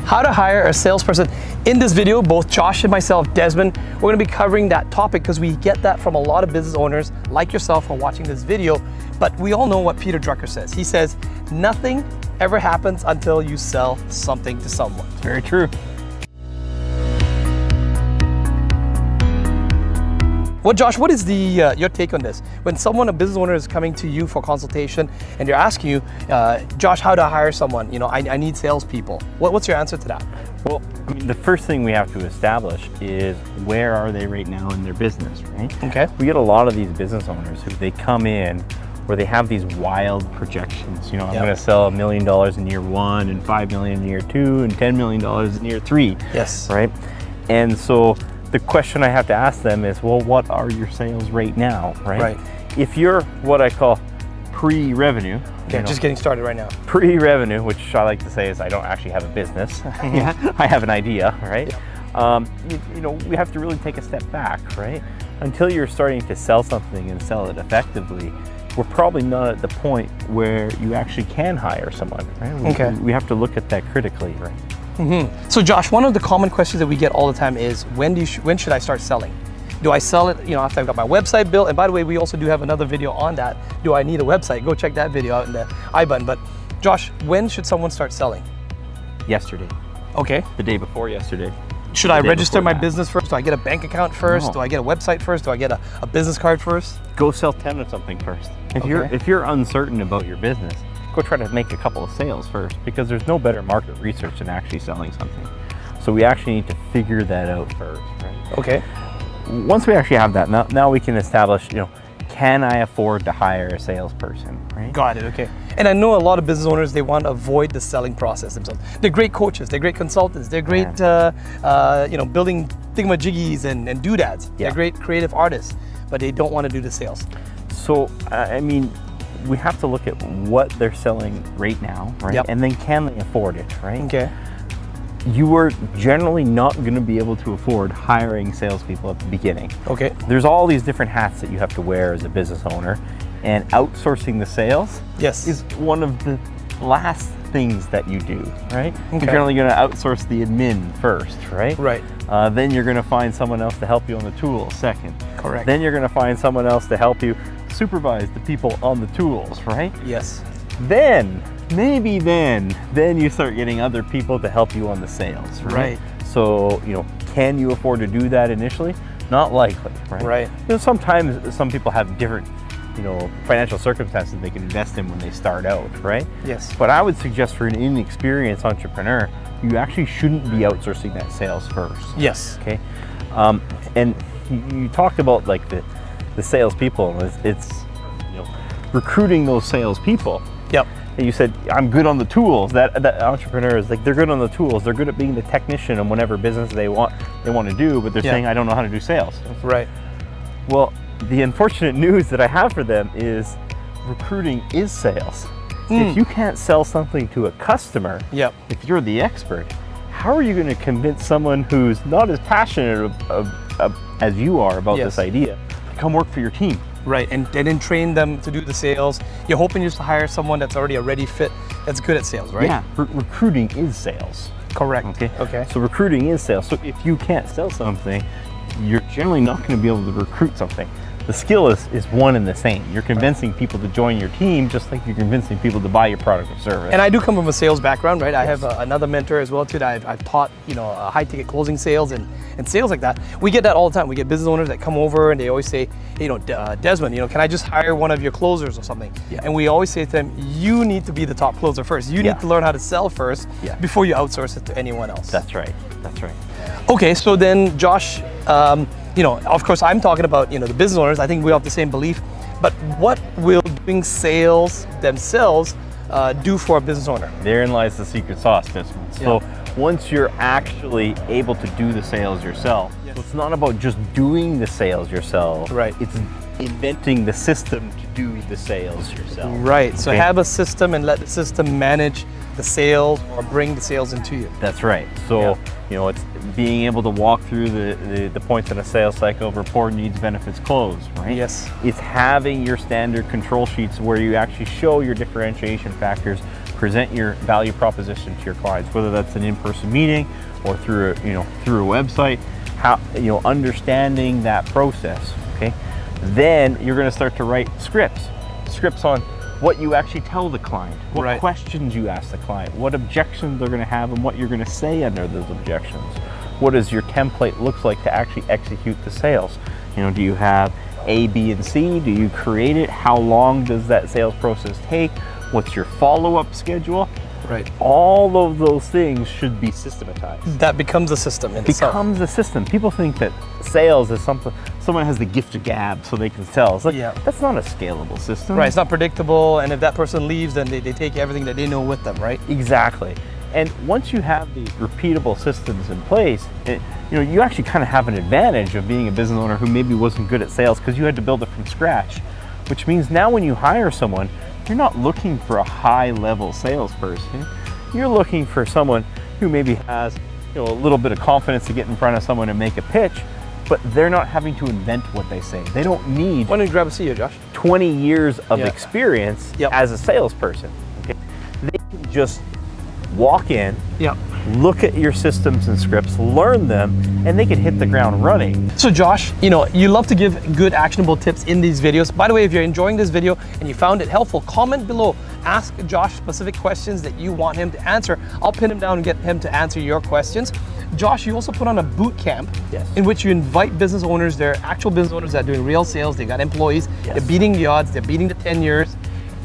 how to hire a salesperson. In this video, both Josh and myself, Desmond, we're gonna be covering that topic because we get that from a lot of business owners like yourself who are watching this video. But we all know what Peter Drucker says. He says, nothing ever happens until you sell something to someone. It's very true. Well, Josh, what is the your take on this? When a business owner is coming to you for consultation and they're asking you, Josh, how to hire someone? You know, I need salespeople. What's your answer to that? Well, I mean, the first thing we have to establish is where are they right now in their business, right? Okay. We get a lot of these business owners who they come in where they have these wild projections. You know, I'm going to sell $1 million in year 1 and $5 million in year 2 and $10 million in year 3. Yes. Right? And so the question I have to ask them is, well, what are your sales right now, right? Right. If you're what I call pre-revenue. Okay, just getting started right now. Pre-revenue, which I like to say is I don't actually have a business. I have an idea, right? You know, we have to really take a step back, right? Until you're starting to sell something and sell it effectively, we're probably not at the point where you actually can hire someone, right? We have to look at that critically, right? So Josh, one of the common questions that we get all the time is, when should I start selling? Do I sell it, you know, after I've got my website built? And by the way, we also do have another video on that. Do I need a website? Go check that video out in the I button. But Josh, when should someone start selling? Yesterday. Okay. The day before yesterday. Should I register my business first? Do I get a bank account first? No. Do I get a website first? Do I get a business card first? Go sell 10 of something first. If you're uncertain about your business, go try to make a couple of sales first, because there's no better market research than actually selling something. So we actually need to figure that out first, right? Okay. Once we actually have that, now we can establish, you know, can I afford to hire a salesperson, right? Got it, okay. And I know a lot of business owners, they want to avoid the selling process themselves. They're great coaches, they're great consultants, they're great, you know, building thingamajiggies and doodads. They're great creative artists, but they don't want to do the sales. So, I mean, we have to look at what they're selling right now, right? And then can they afford it, right? Okay. You are generally not going to be able to afford hiring salespeople at the beginning. Okay. There's all these different hats that you have to wear as a business owner, and outsourcing the sales is one of the last things that you do, right? You're generally going to outsource the admin first, right? Right. Then you're going to find someone else to help you on the tools second. Correct. Then you're going to find someone else to help you supervise the people on the tools, right? Yes. Then, maybe then you start getting other people to help you on the sales, right? So, you know, can you afford to do that initially? Not likely, right? Right. You know, sometimes some people have different, you know, financial circumstances they can invest in when they start out, right? Yes. But I would suggest for an inexperienced entrepreneur, you actually shouldn't be outsourcing that sales first. Yes. Okay. And you talked about like the salespeople. It's you know, recruiting those salespeople. Yep. And you said, I'm good on the tools. That entrepreneur is like, they're good on the tools. They're good at being the technician in whatever business they want to do, but they're saying, I don't know how to do sales. Right. Well, the unfortunate news that I have for them is recruiting is sales. If you can't sell something to a customer, if you're the expert, how are you going to convince someone who's not as passionate as you are about this idea to come work for your team? Right, and then train them to do the sales. You're hoping just to hire someone that's already a ready fit, that's good at sales, right? Yeah, recruiting is sales. Correct. Okay. So recruiting is sales. So if you can't sell something, you're generally not going to be able to recruit something. The skill is one and the same. You're convincing people to join your team just like you're convincing people to buy your product or service. And I do come from a sales background, right? I have another mentor as well too that I've taught, you know, high ticket closing sales and sales like that. We get that all the time. We get business owners that come over and they always say, hey, you know, Desmond, you know, can I just hire one of your closers or something? And we always say to them, you need to be the top closer first. You need to learn how to sell first before you outsource it to anyone else. That's right. That's right. Okay, so then Josh, you know, of course I'm talking about, you know, the business owners. I think we have the same belief, but what will doing sales themselves do for a business owner? Therein lies the secret sauce, Desmond. So once you're actually able to do the sales yourself, so it's not about just doing the sales yourself. Right. It's inventing the system to do the sales yourself. Right. So have a system and let the system manage the sales or bring the sales into you. That's right. So you know, it's being able to walk through the points in a sales cycle: report, needs, benefits, close, right? Yes. It's having your standard control sheets where you actually show your differentiation factors present your value proposition to your clients, whether that's an in-person meeting or through through a website. How, understanding that process. Okay, then you're going to start to write scripts on what you actually tell the client, what questions you ask the client, what objections they're going to have, and what you're going to say under those objections. What does your template look like to actually execute the sales? Do you have A, B, and C? Do you create it? How long does that sales process take? What's your follow-up schedule? Right. All of those things should be systematized. That becomes a system in itself. Becomes a system. People think that sales is something, someone has the gift of gab so they can sell. It's like, that's not a scalable system. Right, it's not predictable, and if that person leaves, then they take everything that they know with them, right? Exactly. And once you have these repeatable systems in place, you actually kind of have an advantage of being a business owner who maybe wasn't good at sales because you had to build it from scratch, which means now when you hire someone, you're not looking for a high-level salesperson. You're looking for someone who maybe has a little bit of confidence to get in front of someone and make a pitch, but they're not having to invent what they say. They don't need Why don't you grab a seat here, Josh? 20 years of experience as a salesperson. Okay? They can just walk in, look at your systems and scripts, learn them, and they can hit the ground running. So Josh, you love to give good actionable tips in these videos. By the way, if you're enjoying this video and you found it helpful, comment below. Ask Josh specific questions that you want him to answer. I'll pin him down and get him to answer your questions. Josh, you also put on a boot camp in which you invite business owners, they're actual business owners that are doing real sales, they got employees, they're beating the odds, they're beating the 10 years.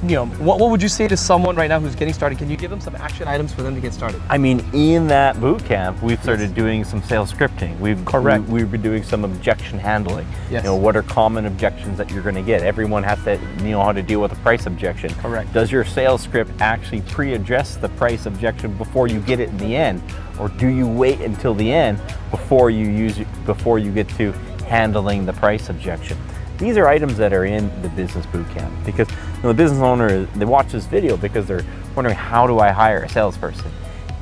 What would you say to someone right now who's getting started? Can you give them some action items for them to get started? I mean, in that boot camp, we've started doing some sales scripting. We've been doing some objection handling. What are common objections that you're going to get? Everyone has to know how to deal with a price objection. Does your sales script actually pre-address the price objection before you get it in the end, or do you wait until the end before you get to handling the price objection? These are items that are in the Business Bootcamp because the business owner, they watch this video because they're wondering, how do I hire a salesperson?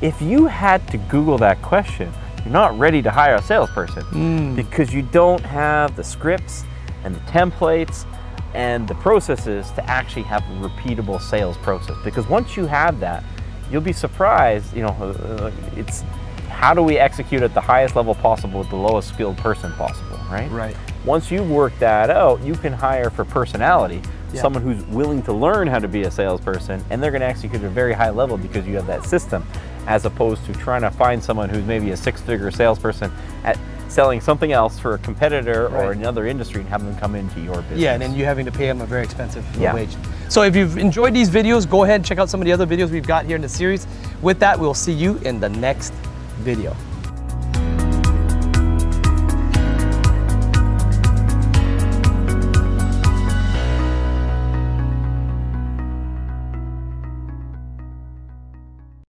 If you had to Google that question, you're not ready to hire a salesperson because you don't have the scripts and the templates and the processes to actually have a repeatable sales process. Because once you have that, you'll be surprised, it's how do we execute at the highest level possible with the lowest skilled person possible, right? Once you've worked that out, you can hire for personality, someone who's willing to learn how to be a salesperson, and they're going to execute at a very high level because you have that system, as opposed to trying to find someone who's maybe a six-figure salesperson at selling something else for a competitor or another industry and having them come into your business. And then you having to pay them a very expensive wage. So if you've enjoyed these videos, go ahead and check out some of the other videos we've got here in the series. With that, we'll see you in the next video.